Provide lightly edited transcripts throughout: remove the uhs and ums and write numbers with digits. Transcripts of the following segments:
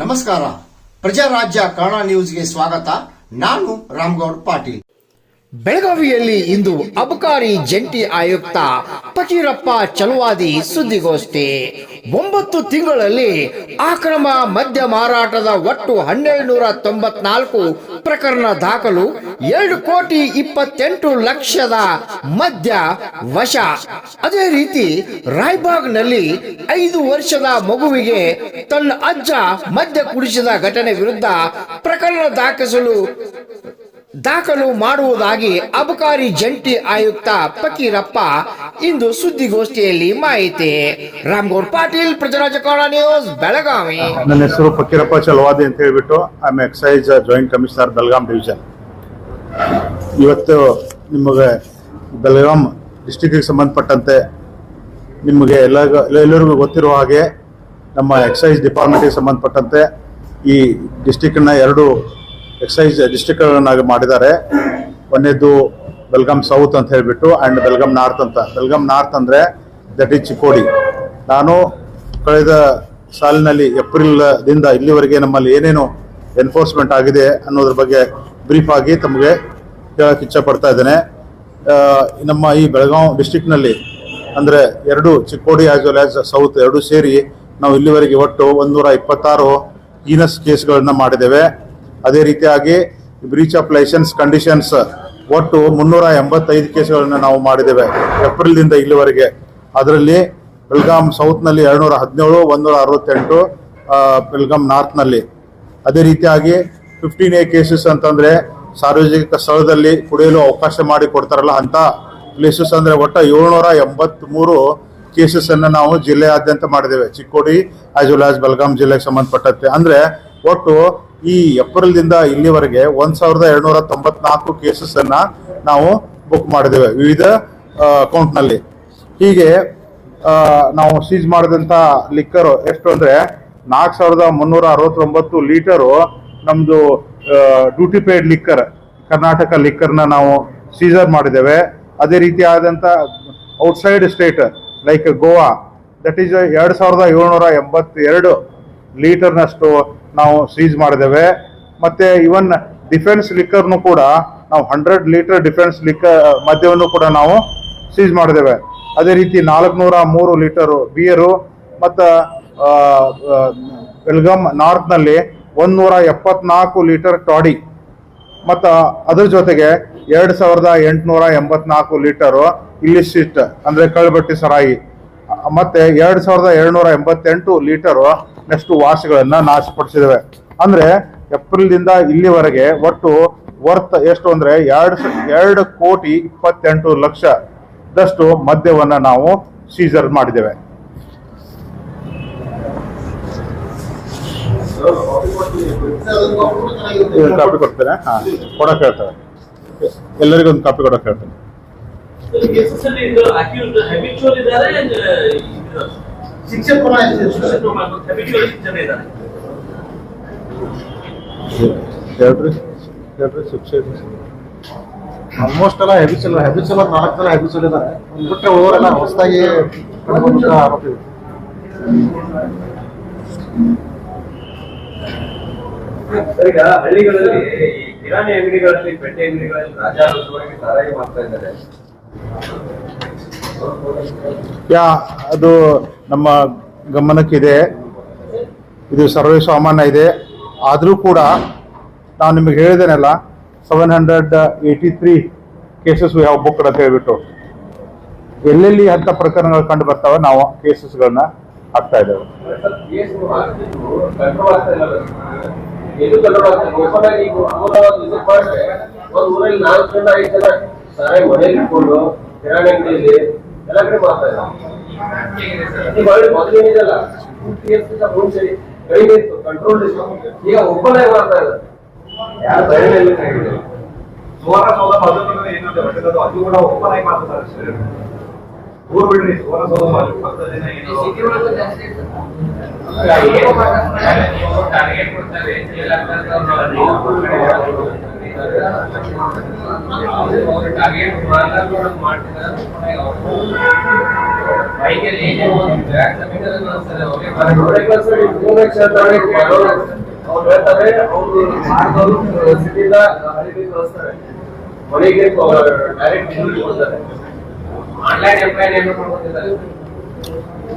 ನಮಸ್ಕಾರ, ಪ್ರಜಾರಾಜ್ಯ ಕನ್ನಡ ನ್ಯೂಸ್ಗೆ ಸ್ವಾಗತ. ನಾನು ರಾಮಗೌಡ ಪಾಟೀಲ್. ಬೆಳಗಾವಿಯಲ್ಲಿ ಇಂದು ಅಬಕಾರಿ ಜಂಟಿ ಆಯುಕ್ತ ಫಕೀರಪ್ಪ ಚಲವಾದಿ ಸುದ್ದಿಗೋಷ್ಠಿ. 9 ತಿಂಗಳಲ್ಲಿ ಅಕ್ರಮ ಮದ್ಯ ಮಾರಾಟದ ಒಟ್ಟು 1794 ಪ್ರಕರಣ ದಾಖಲು, 2,28,00,000 ಮದ್ಯ ವಶ. ಅದೇ ರೀತಿ ರಾಯಬಾಗ್ನಲ್ಲಿ 5 ವರ್ಷದ ಮಗುವಿಗೆ ತನ್ನ ಅಜ್ಜ ಮದ್ಯ ಕುಡಿಸಿದ ಘಟನೆ ವಿರುದ್ಧ ಪ್ರಕರಣ ದಾಖಲು ಮಾಡುವುದಾಗಿ ಅಬಕಾರಿ ಜಂಟಿ ಆಯುಕ್ತ ಫಕೀರಪ್ಪ ಇಂದು ಸುದ್ದಿಗೋಷ್ಠಿಯಲ್ಲಿ ಮಾಹಿತಿ. ರಾಮಗೌಡ ಪಾಟೀಲ್, ಪ್ರಜಾರಾಜ್ಯ ಕನ್ನಡ ನ್ಯೂಸ್, ಬೆಳಗಾವಿ. ನನ್ನ ಹೆಸರು ಫಕೀರಪ್ಪ ಚಲವಾದಿ ಅಂತ ಹೇಳ್ಬಿಟ್ಟು I am excise joint commissioner Belgaum division. ಇವತ್ತು ನಿಮಗೆ ಬೆಳಗಾಂ ಡಿಸ್ಟಿಕ್ಗೆ ಸಂಬಂಧಪಟ್ಟಂತೆ ನಿಮಗೆ ಎಲ್ಲರಿಗೂ ಗೊತ್ತಿರುವ ಹಾಗೆ ನಮ್ಮ ಎಕ್ಸೈಸ್ ಡಿಪಾರ್ಟ್ಮೆಂಟ್ಗೆ ಸಂಬಂಧಪಟ್ಟಂತೆ ಈ ಡಿಸ್ಟಿಕ್ನ 2 ಎಕ್ಸೈಸ್ ಡಿಸ್ಟ್ರಿಕ್ಟ್ಗಳನ್ನಾಗಿ ಮಾಡಿದ್ದಾರೆ. ಒಂದೇದು ಬೆಳಗಾಂ ಸೌತ್ ಅಂತ ಹೇಳ್ಬಿಟ್ಟು ಆ್ಯಂಡ್ ಬೆಳಗಾಂ ನಾರ್ತ್ ಅಂತ. ಬೆಳಗಾಂ ನಾರ್ತ್ ಅಂದರೆ ದಟ್ ಈಸ್ ಚಿಕ್ಕೋಡಿ. ನಾನು ಕಳೆದ ಸಾಲಿನಲ್ಲಿ ಏಪ್ರಿಲ್ದಿಂದ ಇಲ್ಲಿವರೆಗೆ ನಮ್ಮಲ್ಲಿ ಏನೇನು ಎನ್ಫೋರ್ಸ್ಮೆಂಟ್ ಆಗಿದೆ ಅನ್ನೋದ್ರ ಬಗ್ಗೆ ಬ್ರೀಫ್ ಆಗಿ ತಮಗೆ ಹೇಳಕ್ಕೆ ಇಚ್ಛಪಡ್ತಾ ಇದ್ದೇನೆ. ನಮ್ಮ ಈ ಬೆಳಗಾಂ ಡಿಸ್ಟಿಕ್ನಲ್ಲಿ ಅಂದರೆ 2 Chikkodi as well as south 2 ಸೇರಿ ನಾವು ಇಲ್ಲಿವರೆಗೆ ಒಟ್ಟು 126 ಹೀನಸ್ ಕೇಸ್ಗಳನ್ನು ಮಾಡಿದ್ದೇವೆ. ಅದೇ ರೀತಿಯಾಗಿ ಬ್ರೀಚ್ ಆಫ್ ಲೈಸೆನ್ಸ್ ಕಂಡೀಷನ್ಸ್ ಒಟ್ಟು 385 ಕೇಸ್ಗಳನ್ನು ನಾವು ಮಾಡಿದ್ದೇವೆ ಏಪ್ರಿಲ್ನಿಂದ ಇಲ್ಲಿವರೆಗೆ. ಅದರಲ್ಲಿ ಬೆಳಗಾಂ ಸೌತ್ನಲ್ಲಿ 217, 168 ಬೆಳಗಾಂ ನಾರ್ತ್ನಲ್ಲಿ. ಅದೇ ರೀತಿಯಾಗಿ 15A ಕೇಸಸ್ ಅಂತಂದರೆ ಸಾರ್ವಜನಿಕ ಸ್ಥಳದಲ್ಲಿ ಕುಡಿಯಲು ಅವಕಾಶ ಮಾಡಿ ಕೊಡ್ತಾರಲ್ಲ ಅಂಥ ಪ್ಲೇಸಸ್ ಅಂದರೆ ಒಟ್ಟು 783 ಕೇಸಸ್ಸನ್ನು ನಾವು ಜಿಲ್ಲೆಯಾದ್ಯಂತ ಮಾಡಿದ್ದೇವೆ, Chikkodi as well as Belgaum ಜಿಲ್ಲೆಗೆ ಸಂಬಂಧಪಟ್ಟಂತೆ. ಅಂದರೆ ಒಟ್ಟು ಈ ಏಪ್ರಿಲ್ದಿಂದ ಇಲ್ಲಿವರೆಗೆ 1,294 ಕೇಸಸ್ಸನ್ನು ನಾವು ಬುಕ್ ಮಾಡಿದ್ದೇವೆ ವಿವಿಧ ಅಕೌಂಟ್ನಲ್ಲಿ. ಹೀಗೆ ನಾವು ಸೀಜ್ ಮಾಡಿದಂಥ ಲಿಕ್ಕರು ಎಷ್ಟು ಅಂದರೆ 4,369 ಲೀಟರು ನಮ್ಮದು ಡ್ಯೂಟಿ ಪೇಯ್ಡ್ ಲಿಕ್ಕರ್, ಕರ್ನಾಟಕ ಲಿಕ್ಕರ್ನ ನಾವು ಸೀಸರ್ ಮಾಡಿದ್ದೇವೆ. ಅದೇ ರೀತಿಯಾದಂಥ outside state like Goa, that is 2,782 ಲೀಟರ್ನಷ್ಟು ನಾವು ಸೀಜ್ ಮಾಡಿದ್ದೇವೆ. ಮತ್ತು ಇವನ್ ಡಿಫೆನ್ಸ್ ಲಿಕ್ಕರ್ನು ಕೂಡ ನಾವು 100 ಲೀಟರ್ ಡಿಫೆನ್ಸ್ ಲಿಕ್ಕರ್ ಮದ್ಯವನ್ನು ಕೂಡ ನಾವು ಸೀಜ್ ಮಾಡಿದ್ದೇವೆ. ಅದೇ ರೀತಿ 403 ಲೀಟರು ಬಿಯರು ಮತ್ತು ಬೆಳಗಾಂ ನಾರ್ತ್ನಲ್ಲಿ 174 ಲೀಟರ್ ಟಾಡಿ ಮತ್ತು ಅದ್ರ ಜೊತೆಗೆ 2,884 ಲೀಟರು ಇಲಿಸಿಟ್ ಅಂದರೆ ಕಳ್ಬಟ್ಟಿ ಸರಾಯಿ ಮತ್ತು 2,288 ಲೀಟರು ನೆಕ್ಸ್ಟ್ ವಾಶ್ಗಳನ್ನು ನಾಶಪಡಿಸಿದ್ದೇವೆ. ಅಂದರೆ ಏಪ್ರಿಲ್ದಿಂದ ಇಲ್ಲಿವರೆಗೆ ಒಟ್ಟು ವರ್ತ್ ಎಷ್ಟು ಅಂದರೆ 2,28,00,000 ಮದ್ಯವನ್ನು ನಾವು ಸೀಸರ್ ಮಾಡಿದ್ದೇವೆ. ಕಾಪಿ ಕೊಡ್ತೇನೆ, ಕೊಡಕ್ಕೆ ಹೇಳ್ತೇವೆ, ಎಲ್ಲರಿಗೂ ಒಂದು ಕಾಪಿ ಕೊಡಕ್ಕೆ ಹೇಳ್ತೇನೆ. ಹೇಳ್ರಿ ಶಿಕ್ಷೆ ಆಲ್ಮೋಸ್ಟ್ ಎಲ್ಲ ಹೆಬಿಚಲ್ 4 ಜನ ಹೆಬಿಚಲ್ ಇದ್ದಾರೆ. ಬಿಟ್ಟರೆ ಓವರೆಲ್ಲ ಹೊಸದಾಗಿ ಕಂಡುಬಂದ ಆರೋಪಿ. ಈಗ ಹಳ್ಳಿಗಳಲ್ಲಿ ಈ ಕಿರಾಣಿ ಅಂಗಡಿಗಳಲ್ಲಿ, ಪೆಟ್ಟೆ ಅಂಗಡಿಗಳಲ್ಲಿ ರಾಜಾರೋಷವಾಗಿ ಸಾರಾಯಿ ಮಾಡ್ತಾ ಇದ್ದಾರೆ. ಅದು ನಮ್ಮ ಗಮನಕ್ಕಿದೆ, ಇದು ಸರ್ವೇ ಸಾಮಾನ್ಯ ಇದೆ. ಆದರೂ ಕೂಡ ನಾನು ನಿಮಗೆ ಹೇಳಿದ್ದೇನಲ್ಲ 783 ಕೇಸಸ್ ವಿ ಹ್ಯಾವ್ ಬುಕ್ಡ್ ಅಂತ ಹೇಳ್ಬಿಟ್ಟು ಎಲ್ಲೆಲ್ಲಿ ಅಂಥ ಪ್ರಕರಣಗಳು ಕಂಡು ಬರ್ತಾವೆ ನಾವು ಕೇಸಸ್ಗಳನ್ನ ಹಾಕ್ತಾ ಇದ್ದೇವೆ. ಕಂಟ್ರೋಲ್ ಈಗ ಒಬ್ಬನೇ ಮಾಡ್ತಾ ಇದ್ದಾರೆ. ಯಾರು ಬಯಲಲ್ಲಿ ಸೋರ ಸೋದ ಮೊದಲು ಏನಿದೆ ಅದು ಕೂಡ ಓಪನ್ ಆಗಿ ಮಾಡ್ತಾರೆ. ಊರು ಬಿಡ್ರಿ, ಸೋರ ಸೋದ ಮಾಡಿ ಟಾರ್ಗೆಟ್ ಮಾಡ್ತಿದ್ದಾರೆ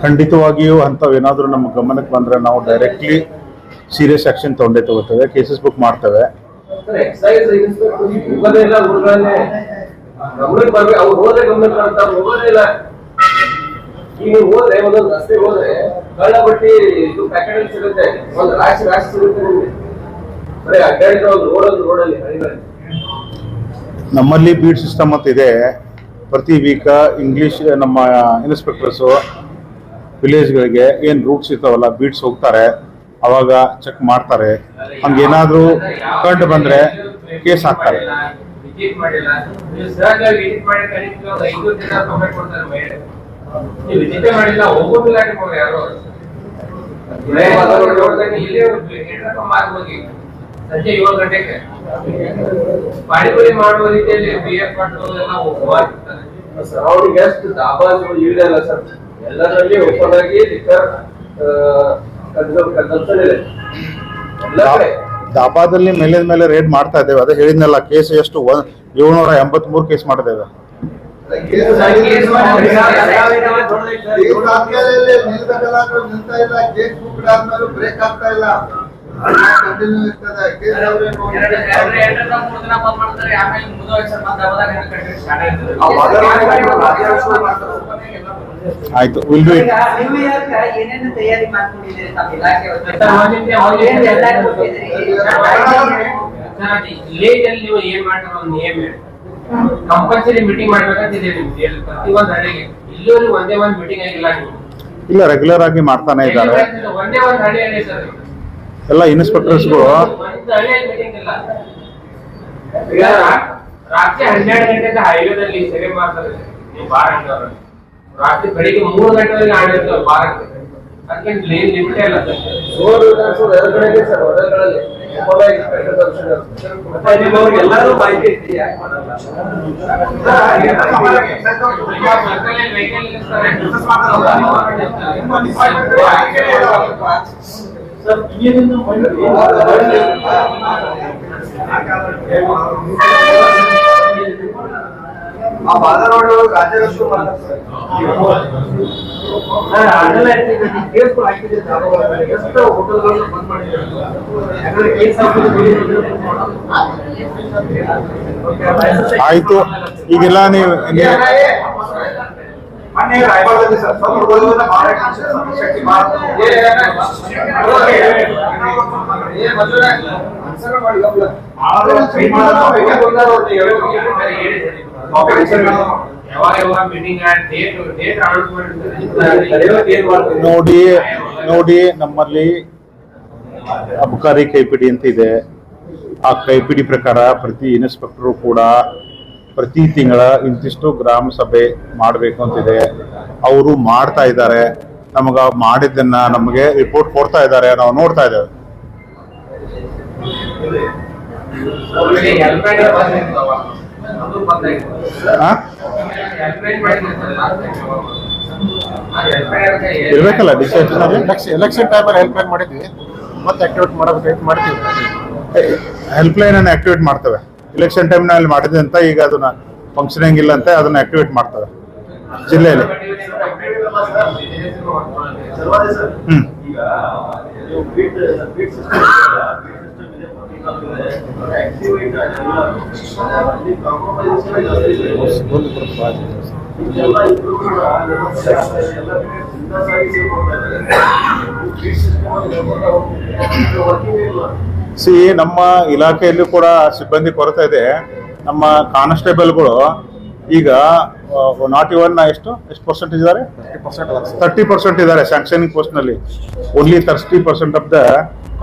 ಖಂಡಿತವಾಗಿಯೂ ಅಂಥವೇನಾದರೂ ನಮ್ಮ ಗಮನಕ್ಕೆ ಬಂದರೆ ನಾವು ಡೈರೆಕ್ಟ್ಲಿ ಸೀರಿಯಸ್ ಆಕ್ಷನ್ ತಗೋತೇವೆ, ಕೇಸಸ್ ಬುಕ್ ಮಾಡ್ತೇವೆ. ಎಕ್ಸೈಸ್ ಹೋಗೋದಿಲ್ಲ ಊರುಗಳಲ್ಲೇ ಗಮನಕ್ಕೆ ಬರ್ಬೇಕು. ಅವ್ರು ಹೋದ್ರೆ ಗಮನಕ್ಕೆ ಬರ್ತಾರೆ, ಹೋಗೋದೇ ಇಲ್ಲ. ಈಗ ನೀವು ಹೋದ್ರೆ ಒಂದೊಂದು ರಸ್ತೆ ಹೋದ್ರೆ ಕಳ್ಳ ಬಟ್ಟಿ ಇದು ಪ್ಯಾಕೆಟ್ ಸಿಗುತ್ತೆ, ಒಂದು ರಾಶಿ ಸಿಗುತ್ತೆ ನಿಮಗೆ. ಬರೀ ಅಡ್ಡಾಡಿದ್ರೆ ಒಂದು ರೋಡಲ್ಲಿ ಹಳ್ಳಿಗಳಲ್ಲಿ ನಮ್ಮಲ್ಲಿ ಬೀಟ್ ಸಿಸ್ಟಮ್ ಅಂತ ಇದೆ. ಪ್ರತಿ ವೀಕ್ ಇಂಗ್ಲೀಷ್ ನಮ್ಮ ಇನ್ಸ್ಪೆಕ್ಟರ್ಸು ವಿಲೇಜ್ಗಳಿಗೆ ಏನು ರೂಟ್ಸ್ ಇರ್ತಾವಲ್ಲ ಬೀಟ್ಸ್ ಹೋಗ್ತಾರೆ, ಅವಾಗ ಚೆಕ್ ಮಾಡ್ತಾರೆ. ಹಂಗೇನಾದರೂ ಕಂಡು ಬಂದರೆ ಕೇಸ್ ಹಾಕ್ತಾರೆ. ವಿಸಿಟ್ ಮಾಡಿಲ್ಲ, ನೀವು ಸರ್ ವಿಸಿಟ್ ಮಾಡಿ ಕನಿಷ್ಠ 5 ದಿನ ಕಂಪ್ಲೇಂಟ್ ಕೊಡ್ತಾರೆ ಮೇಲೆ. ನೀವು ವಿಸಿಟ್ ಮಾಡಿಲ್ಲ, ಹೋಗೋದಿಲ್ಲ ಅನ್ಕೊಂಡು ಯಾರು ಇಲ್ಲೇ ಹೋಗಿ ಸಂಜೆ 7 ಗಂಟೆಗೆ ಪಾಣಿಪುರಿ ಮಾಡುವ ರೀತಿಯಲ್ಲಿ ಬಿಎಫ್ ಮಾಡೋದೆಲ್ಲ ಹೋಗ್ತಾರೆ. ಸರೌಂಡಿಂಗ್ ಎಷ್ಟು ದಾಬಾಗಳು ಇಳಿದಲ್ಲ ಸರ್, ಎಲ್ಲರಲ್ಲಿ ಓಪನ್ ಆಗಿ ಲಿಕ್ಕರ್ ಕನ್ಸಂಪ್ಷನ್ ಇದೆ ಎಲ್ಲ ಕಡೆ. ದಾಬಾದಲ್ಲಿ ಮೇಲೆ ರೇಡ್ ಮಾಡ್ತಾ ಇದ್ದೇವೆ. ಅದೇ ಹೇಳಿದ್ನಲ್ಲ, ಕೇಸ್ ಎಷ್ಟು 783 ಕೇಸ್ ಮಾಡಿದ್ದೇವೆ. ಬ್ರೇಕ್ ಆಗ್ತಾ ಇಲ್ಲ, ಕಂಟಿನ್ಯೂ ಇರ್ತದೆ. ಆಯ್ತು, ವಿಲ್ ಡೂ ಇಟ್. ಏನೇನು ತಯಾರಿ ಮಾಡ್ಕೊಂಡಿದ್ದೀರಿ ತಮ್ಮ ಇಲಾಖೆ ನೀವು ಏನ್ ಮಾಡ್ತಾರ ಒಂದು ನಿಯಮ ಕಂಪಲ್ಸರಿ ಮೀಟಿಂಗ್ ಮಾಡ್ಬೇಕಂತಿದೆ ನಿಮ್ಗೆ ಪ್ರತಿಯೊಂದು ಹಳ್ಳಿಗೆ. ಇಲ್ಲಿವರೆಗೂ ಒಂದೇ ಒಂದು ಮೀಟಿಂಗ್ ಆಗಿಲ್ಲ. ನೀವು ಇಲ್ಲ, ರೆಗ್ಯುಲರ್ ಆಗಿ ಮಾಡ್ತಾನೆ ಇದ್ದಾರೆ ಒಂದೇ ಒಂದು ಹಳ್ಳಿಯಲ್ಲಿ ಸರ್ ಎಲ್ಲ ಇನ್ಸ್ಪೆಕ್ಟರ್ಸ್ಗಳು. ಒಂದು ಹಳ್ಳಿಯಲ್ಲಿ ಮೀಟಿಂಗ್ ಇಲ್ಲ. ಈಗ ರಾತ್ರಿ 12 ಗಂಟೆಗೆ ಹೈವೇದಲ್ಲಿ ಸೇವೆ ಮಾಡ್ತಾರೆ ನೀವು ಬಾರ್ ಅಂಗವರು. ರಾತ್ರಿ ಬೆಳಿಗ್ಗೆ 3 ಗಂಟೆವರೆಗೆ ಆಡಿರ್ತಾರೆ ಬಾರಕ್ಕೆ. ಅದಕ್ಕೆ ಲಿಮಿಟ್ ಇಲ್ಲ ಸರ್. ಹೊರಗಡೆ ಸರ್, ಹೊರಗಳಲ್ಲಿ ಎಲ್ಲರೂ ಮಾಹಿತಿ ಆ ಬಾದಾರೋಡ್ ರಾಜ್ಯರಷ್ಟು ಎಷ್ಟು ಹೋಟೆಲ್ಗಳನ್ನು ಬಂದ್ ಆಯ್ತು, ಈಗೆಲ್ಲ ನೀವು ಮೊನ್ನೆ ರಾಯಬಾಗದಲ್ಲಿ ಸರ್ ಸ್ವಲ್ಪ ಹೋಗೋದನ್ನ ನೋಡಿ ನಮ್ಮಲ್ಲಿ ಅಬಕಾರಿ ಕೈಪಿಡಿ ಅಂತ ಇದೆ. ಆ ಕೈಪಿಡಿ ಪ್ರಕಾರ ಪ್ರತಿ ಇನ್ಸ್ಪೆಕ್ಟರು ಕೂಡ ಪ್ರತಿ ತಿಂಗಳ ಇಂತಿಷ್ಟು ಗ್ರಾಮ ಸಭೆ ಮಾಡಬೇಕು ಅಂತಿದೆ. ಅವರು ಮಾಡ್ತಾ ಇದ್ದಾರೆ. ನಮಗ ಮಾಡಿದ್ದನ್ನ ನಮಗೆ ರಿಪೋರ್ಟ್ ಕೊಡ್ತಾ ಇದ್ದಾರೆ, ನಾವು ನೋಡ್ತಾ ಇದ್ದೇವೆ. ಇರ್ಬೇಕಲ್ಲ ಎಲೆಕ್ಷನ್ ಟೈಮಲ್ಲಿ ಹೆಲ್ಪ್ ಲೈನ್ ಮಾಡಿದ್ವಿ, ಮತ್ತೆ ಆಕ್ಟಿವೇಟ್ ಮಾಡ್ತೀವಿ. ಹೆಲ್ಪ್ ಲೈನ್ ಅನ್ನು ಆಕ್ಟಿವೇಟ್ ಮಾಡ್ತೇವೆ. ಎಲೆಕ್ಷನ್ ಟೈಮ್ನಲ್ಲಿ ಮಾಡಿದೆ ಅಂತ ಈಗ ಅದನ್ನ ಫಂಕ್ಷನಿಂಗ್ ಇಲ್ಲ ಅಂತ ಅದನ್ನ ಆಕ್ಟಿವೇಟ್ ಮಾಡ್ತೇವೆ ಜಿಲ್ಲೆಯಲ್ಲಿ. ನಮ್ಮ ಇಲಾಖೆಯಲ್ಲಿ ಕೂಡ ಸಿಬ್ಬಂದಿ ಕೊರತೆ ಇದೆ. ನಮ್ಮ ಕಾನ್ಸ್ಟೇಬಲ್ಗಳು ಈಗ ನಾಟ್ ಇವನ್ ಎಷ್ಟು ಪರ್ಸೆಂಟ್ ಇದ್ದಾರೆ? 30% ಇದ್ದಾರೆ ಸ್ಯಾಂಕ್ಷನಿಂಗ್ ಪೋಸ್ಟ್ ನಲ್ಲಿ. ಓನ್ಲಿ 30% ಆಫ್ ದ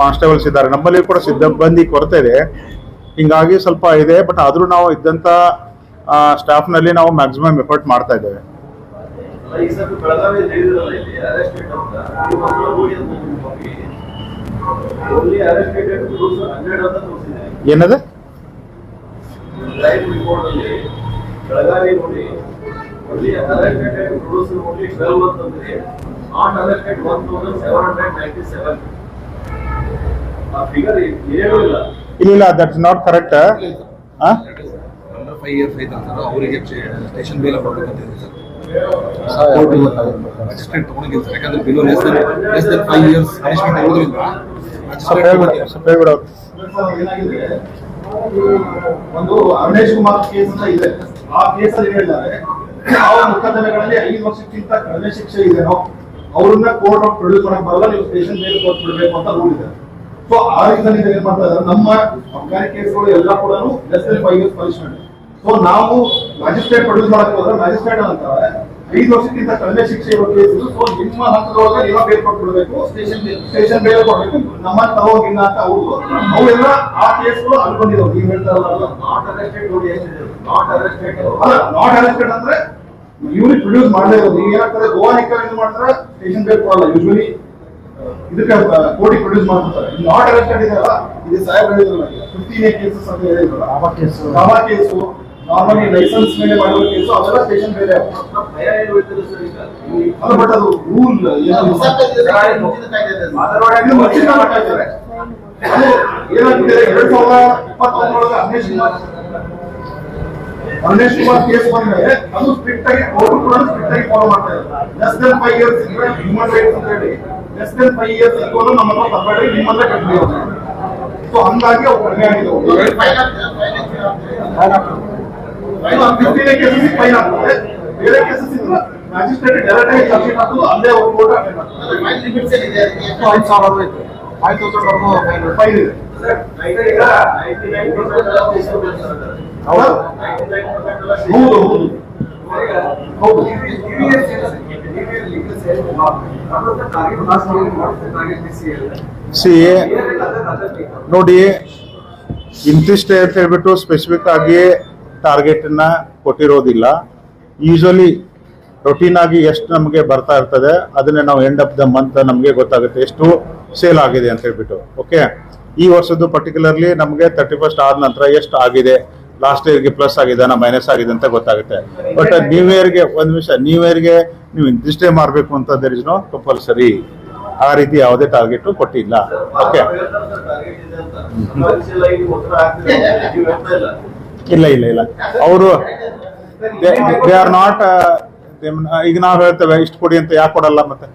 ಕಾನ್ಸ್ಟೇಬಲ್ಸ್ ಇದ್ದಾರೆ. ನಮ್ಮಲ್ಲಿ ಕೂಡ ಸಿಬ್ಬಂದಿ ಕೊರತೆ ಇದೆ, ಹಿಂಗಾಗಿ ಸ್ವಲ್ಪ ಇದೆ. ಬಟ್ ಆದ್ರೂ ನಾವು ಇದ್ದಂತ ಸ್ಟಾಫ್ ನಲ್ಲಿ ನಾವು ಮ್ಯಾಕ್ಸಿಮಮ್ ಎಫರ್ಟ್ ಮಾಡ್ತಾ ಇದ್ದೇವೆ. ಏನದ ಕ್ರೈಮ್ ರಿಪೋರ್ಟ್ ಅಲ್ಲಿ ಬೆಳಗಾವಿ ನೋಡಿ only arrested and produced only 12 ಅಂತಂದ್ರೆ not arrested 1797 ಆ ಫಿಗರ್ ಏನೂ ಇಲ್ಲ. ಇಲ್ಲ that is not correct. Under 5 years ಐತೆ ಸರ್, ಅವರಿಗೆ ಸ್ಟೇಷನ್ ಬೇಲ್ ಕೊಡಬೇಕಂತಿದೆ ಸರ್. ಮ್ಯಾಜಿಸ್ಟ್ರೇಟ್ ತಗೊಂಡಿಲ್ಲ ಸರ್, ಯಾಕಂದ್ರೆ below less than 5 years punishment ಇರೋದ್ರಿಂದ ಏನಾಗಿದೆ, ಒಂದು ಅರುಣೇಶ್ ಕುಮಾರ್ ಕೇಸ್ ಅಂತ ಇದೆ. ಆ ಕೇಸಲ್ಲಿ ಹೇಳಿದ್ದಾರೆ ಯಾವ ಮೊಕದ್ದಮೆಗಳಲ್ಲಿ 5 ವರ್ಷಕ್ಕಿಂತ ಕಡಿಮೆ ಶಿಕ್ಷೆ ಇದೆನೋ ಅವ್ರನ್ನ ಕೋರ್ಟ್ ಆಫ್ ಪ್ರೊಡ್ಯೂಸ್ ಮಾಡಕ್ ಬರಲ್ಲ, ನೀವು ಸ್ಟೇಷನ್ ಬೇಲ್ ಕೊಟ್ಟು ಬಿಡಬೇಕು ಅಂತ ರೂಲ್ ಇದೆ. ಸೊ ಆ ರೀಸನ್ ಏನ್ ಮಾಡ್ತಾ ಇದ್ದಾರೆ, ನಮ್ಮ ಅಬ್ಕಾರಿ ಕೇಸ್ಗಳು ಎಲ್ಲ ಕೂಡ less than 5 years punishment. So ನಾವು ಮ್ಯಾಜಿಸ್ಟ್ರೇಟ್ ಪ್ರೊಡ್ಯೂಸ್ ಮಾಡಕ್ ಹೋದ್ರೆ ಮ್ಯಾಜಿಸ್ಟ್ರೇಟ್ ಅಂತಾರೆ 5 ವರ್ಷಕ್ಕಿಂತ ಕಡಿಮೆ ಶಿಕ್ಷೆ ಇರೋ ಕೇಸ್. ಸೊ ನಿಮ್ಮ ಹಂತದೊಳಗೆ ನೀವೇ ಬೇಲ್ ಕೊಟ್ಬಿಡ್ಬೇಕು, ಸ್ಟೇಷನ್ ಬೇಲ್ ಕೊಡ್ಬೇಕು, ನಮ್ಮ ತಗೋಗಿಲ್ಲ ಅಂತ ಅವೆಲ್ಲ ಆ ಕೇಸ್ಗಳು ಅಲ್ಲಿ ಬಂದಿದ್ದಾವೆ. ನೀವು ಹೇಳ್ತಾರಲ್ಲ ನಾಟ್ ಅರೆಸ್ಟೆಡ್ ನೋಡಿ ಏನಿದೆ, ನಾಟ್ ಅರೆಸ್ಟೆಡ್ ಅಲ್ಲ, ನಾಟ್ ಅರೆಸ್ಟೆಡ್ ಅಂದ್ರೆ ಯೂನಿಟ್ ಪ್ರೊಡ್ಯೂಸ್ ಮಾಡಲೇ ಇರೋದು. ಈಗ ಏನಾಗ್ತದೆ, ಗೋವಾ ನಿಕ್ಕಲ್ ಇದು ಮಾಡ್ತಾರೆ ಸ್ಟೇಷನ್ ಬೇಲ್ ಕೊಡಲ್ಲ, ಯೂಶುವಲಿ ಇದಕ್ಕೆ ಕೋರ್ಟಿಗೆ ಪ್ರೊಡ್ಯೂಸ್ ಮಾಡ್ತಾರೆ. ನಾಟ್ ಅರೆಸ್ಟೆಡ್ ಇದೆಯಲ್ಲ, ಇದು ಸಾಹೇಬ್ ಹೇಳಿದ್ರಲ್ಲ 15 ಕೇಸಸ್ ಅಂತ ಹೇಳಿದ್ರಲ್ಲ, ಕಾಮಾ ಕೇಸು ನಾರ್ಮಲಿ ಲೈಸೆನ್ಸ್ ಮೇಲೆ ಮಾಡಿರೋ ಕೇಸು ಅವೆಲ್ಲ ಸ್ಟೇಷನ್ ಬೇರೆ. ಭಯ ಏನು ಹೇಳ್ತಾರೆ ಸರ್ ಈಗ? ಅಲ್ಲ, ಬಟ್ ಅದು ರೂಲ್ ಏನಾಗ್ಬಿಟ್ಟಿದೆ 2021 ಅರುಣೇಶ್ ಕುಮಾರ್ ಕೇಸ್ ಬಂದ್ರೆ ಅದು ಸ್ಟ್ರಿಕ್ಟ್ ಆಗಿ ಕೋರ್ಟ್ ಕೂಡ ಸ್ಟ್ರಿಕ್ಟ್ ಆಗಿ ಫಾಲೋ ಮಾಡ್ತಾ ಇದ್ದಾರೆ. ಲೆಸ್ ದನ್ 5 years ಇದ್ರೆ ಹ್ಯೂಮನ್ ರೈಟ್ಸ್ ಅಂತ ಹೇಳಿ ಲೆಸ್ ದನ್ 5 years ಇಟ್ಕೊಂಡು ನಮ್ಮ ಹತ್ರ ತರಬೇಡಿ, ನಿಮ್ಮಲ್ಲೇ ಕಟ್ಟಿ. ಸೊ ಹಂಗಾಗಿ ಅವು ಕಡಿಮೆ ಆಗಿದ್ದವು. 15 ಕೇಸಸ್ ಫೈನ್ ಆಗ್ತದೆ, ಬೇರೆ ಕೇಸಸ್ ಇದ್ರೆ ಮ್ಯಾಜಿಸ್ಟ್ರೇಟ್ ಡೈರೆಕ್ಟ್ ಆಗಿ ಚಾರ್ಜ್ ಶೀಟ್ ಹಾಕೋದು, ಅಲ್ಲೇ ಒಂದು ಕೋರ್ಟ್ ಅಟೆಂಡ್ ಮಾಡ್ತಾರೆ. 5,000 ಐತೆ, 5,000 ಫೈನ್ ಇದೆ. ಹೌದು ಹೌದು ಹೌದು. ಸಿ ನೋಡಿ, ಇಂತಿಷ್ಟೇ ಅಂತ ಹೇಳ್ಬಿಟ್ಟು ಸ್ಪೆಸಿಫಿಕ್ ಆಗಿ ಟಾರ್ಗೆಟ್ ಅನ್ನ ಕೊಟ್ಟಿರೋದಿಲ್ಲ. ಯೂಶಲಿ ರೊಟೀನ್ ಆಗಿ ಎಷ್ಟು ನಮಗೆ ಬರ್ತಾ ಇರ್ತದೆ ಅದನ್ನೇ ನಾವು ಎಂಡ್ ಆಫ್ ದ ಮಂತ್ ನಮಗೆ ಗೊತ್ತಾಗುತ್ತೆ ಎಷ್ಟು ಸೇಲ್ ಆಗಿದೆ ಅಂತ ಹೇಳ್ಬಿಟ್ಟು. ಓಕೆ, ಈ ವರ್ಷದ್ದು ಪರ್ಟಿಕ್ಯುಲರ್ಲಿ ನಮಗೆ 31st ಆದ ನಂತರ ಎಷ್ಟು ಆಗಿದೆ, ಲಾಸ್ಟ್ ಇಯರ್ಗೆ ಪ್ಲಸ್ ಆಗಿದೆ ಮೈನಸ್ ಆಗಿದೆ ಅಂತ ಗೊತ್ತಾಗುತ್ತೆ. ಬಟ್ ನ್ಯೂ ಇಯರ್ಗೆ ಒಂದು ನಿಮಿಷ, ನ್ಯೂ ಇಯರ್ಗೆ ನೀವು ಇಂತಿಷ್ಟೇ ಮಾಡಬೇಕು ಅಂತ ದೇರ್ ಇಸ್ ನೋ ಕಂಪಲ್ಸರಿ. ಆ ರೀತಿ ಯಾವುದೇ ಟಾರ್ಗೆಟ್ ಕೊಟ್ಟಿಲ್ಲ. ಓಕೆ, ಇಲ್ಲ ಇಲ್ಲ ಇಲ್ಲ, ಅವರು ದೇ ಆರ್ ನಾಟ್. ಈಗ ನಾವು ಹೇಳ್ತೇವೆ ಇಷ್ಟು ಕೊಡಿ ಅಂತ, ಯಾಕೆ ಕೊಡಲ್ಲ? ಮತ್ತೆ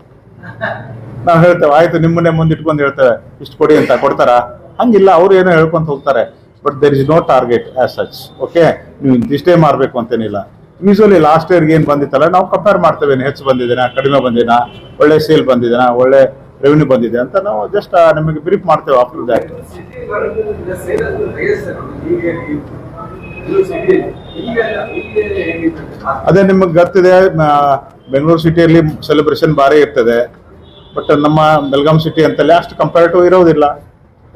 ನಾವು ಹೇಳ್ತೇವೆ ಆಯ್ತು ನಿಮ್ಮನ್ನೇ ಮುಂದಿಟ್ಕೊಂಡು ಹೇಳ್ತೇವೆ ಇಷ್ಟು ಕೊಡಿ ಅಂತ, ಕೊಡ್ತಾರ? ಹಂಗಿಲ್ಲ, ಅವ್ರು ಏನೋ ಹೇಳ್ಕೊಂತ ಹೋಗ್ತಾರೆ. But there is no target as such. Okay, ನೀವು ಇಷ್ಟೇ ಮಾಡಬೇಕು ಅಂತೇನಿಲ್ಲ. ಯೂಶುವಲಿ ಲಾಸ್ಟ್ ಇಯರ್ಗೆ ಏನು ಬಂದಿತ್ತಲ್ಲ ನಾವು ಕಂಪೇರ್ ಮಾಡ್ತೇವೆ, ಹೆಚ್ಚು ಬಂದಿದ್ದೇನಾ, ಕಡಿಮೆ ಬಂದಿದ್ದೇನಾ, ಒಳ್ಳೆ ಸೇಲ್ ಬಂದಿದ್ದೇನಾ, ಒಳ್ಳೆ ರೆವೆನ್ಯೂ ಬಂದಿದೆ ಅಂತ ನಾವು ಜಸ್ಟ್ ನಿಮಗೆ ಬ್ರೀಫ್ ಮಾಡ್ತೇವೆ. ಆಫ್ಟರ್ ದ್ಯಾಟ್ ಅದೇ ನಿಮಗೆ ಗೊತ್ತಿದೆ, ಬೆಂಗಳೂರು ಸಿಟಿಯಲ್ಲಿ ಸೆಲೆಬ್ರೇಷನ್ ಭಾರಿ ಇರ್ತದೆ. ಬಟ್ ನಮ್ಮ ಬೆಲ್ಗಾಂ ಸಿಟಿ ಅಂತಲ್ಲಿ ಅಷ್ಟು ಕಂಪೇರಿಟಿವ್ ಇರೋದಿಲ್ಲ.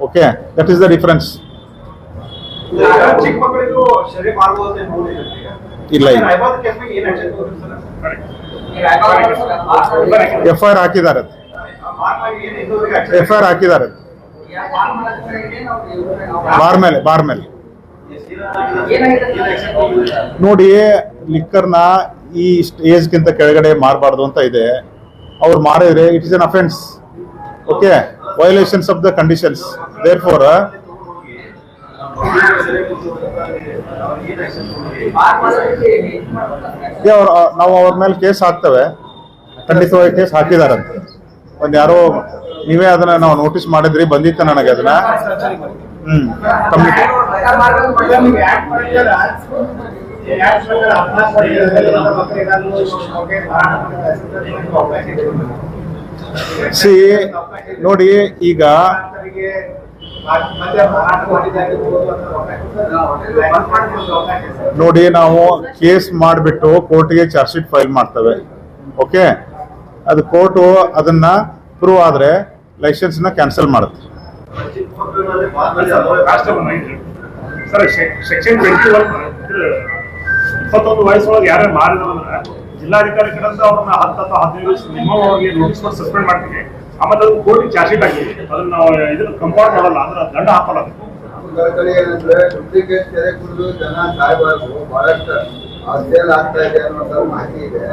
Okay, that is the difference. ಚಿಕ್ಕ ಮಕ್ಕಳಿಗೂ ಸರಿ ಮಾಡಬಹುದು. ಇಲ್ಲ ಇಲ್ಲ, FIR ಹಾಕಿದ್ದಾರೆ, FIR ಹಾಕಿದ್ದಾರೆ ಬಾರ್ ಮೇಲೆ. ನೋಡಿ, ಲಿಕ್ಕರ್ನ ಈ ಏಜ್ಗಿಂತ ಕೆಳಗಡೆ ಮಾರಬಾರ್ದು ಅಂತ ಇದೆ. ಅವ್ರು ಮಾಡಿದ್ರೆ it is an offence. Okay, violations of the conditions. Therefore ನಾವು ಅವ್ರ ಮೇಲೆ ಕೇಸ್ ಹಾಕ್ತೇವೆ, ಖಂಡಿತವಾಗಿ ಕೇಸ್ ಹಾಕಿದಾರಂತೆ. ಒಂದ್ ಯಾರೋ ನೀವೇ ಅದನ್ನ ನಾವು ನೋಟಿಸ್ ಮಾಡಿದ್ರಿ, ಬಂದಿತ್ತು ನನಗೆ ಅದನ್ನ. ಕಮ್ಯುನಿಟಿ ಸಿ ನೋಡಿ, ಈಗ ನೋಡಿ ನಾವು ಕೇಸ್ ಮಾಡಿಬಿಟ್ಟು ಕೋರ್ಟ್ಗೆ ಚಾರ್ಜ್ ಶೀಟ್ ಫೈಲ್ ಮಾಡ್ತೇವೆ. ಓಕೆ, ಅದು ಕೋರ್ಟು ಅದನ್ನ ಪ್ರೂವ್ ಆದ್ರೆ ಲೈಸೆನ್ಸ್ ನ ಕ್ಯಾನ್ಸಲ್ ಮಾಡುತ್ತೆ. ಸರ್, ಸೆಕ್ಷನ್ 21 ವಯಸ್ಸೊಳಗೆ ಯಾರೇ ಮಾರಿದ್ರೆ ಜಿಲ್ಲಾಧಿಕಾರಿ ಕಡೆಯಿಂದ ಅವ್ರನ್ನ 10 ಅಥವಾ 15 ದಿವಸ ಮಿನಿಮಮ್ ಅವ್ರಿಗೆ ನೋಟಿಸ್ ಮಾಡಿ ಸಸ್ಪೆಂಡ್ ಮಾಡ್ತೀವಿ. ಆಮೇಲೆ ಅದು ಕೋರ್ಟಿಗೆ ಚಾರ್ಜ್ ಶೀಟ್ ಹಾಕಿವಿ. ಅದನ್ನ ನಾವು ಇದನ್ನ ಕಂಪೌಂಡ್ ಮಾಡಲ್ಲ, ಅಂದ್ರೆ ದಂಡ ಹಾಕಲ್ಲ. ಕಳಕಳಿ ಏನಂದ್ರೆ ಡೂಪ್ಲಿಕೇಟ್ ಕೆರೆ ಕುಡಿದು ಜನ ಸಾಯಬಾರ್ದು, ಬಹಳಷ್ಟು ಸೇಲ್ ಆಗ್ತಾ ಇದೆ ಅನ್ನೋ ಮಾಹಿತಿ ಇದೆ.